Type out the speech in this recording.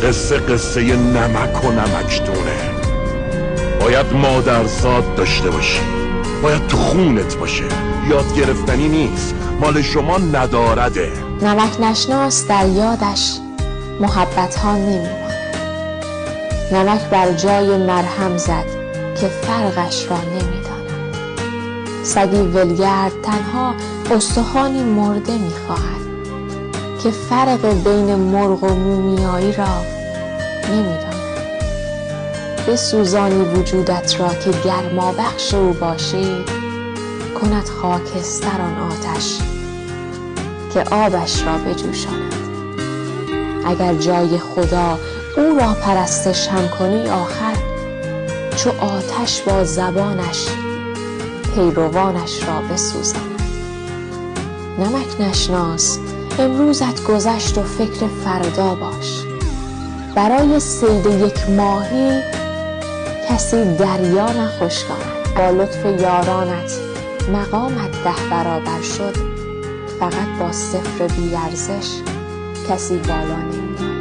قصه نمک و نمکدونه. باید مادرزاد داشته باشی، باید تو خونت باشه. یاد گرفتنی نیست، مال شما ندارده. نمک نشناس در یادش محبت ها نمیماند. نمک بر جای مرهم زد که فرقش را نمیداند. سگی ولگرد تنها استخوانی مرده میخواهد که فرق بین مرغ و مومیایی را نمیداند. بسوزانی وجودت را که گرما بخش او باشی، کند خاکستر آن آتش که آبش را بجوشاند. اگر جای خدا او را پرستش هم کنی، آخر چو آتش با زبانش پیروانش را بسوزاند. نمک نشناس، امروزت گذشت و فکر فردا باش. برای صید یک ماهی کسی دریا نخشکاند. با لطف یارانت مقامت 10 برابر شد، فقط با صفر بی‌ارزش کسی بالا نمی‌آید.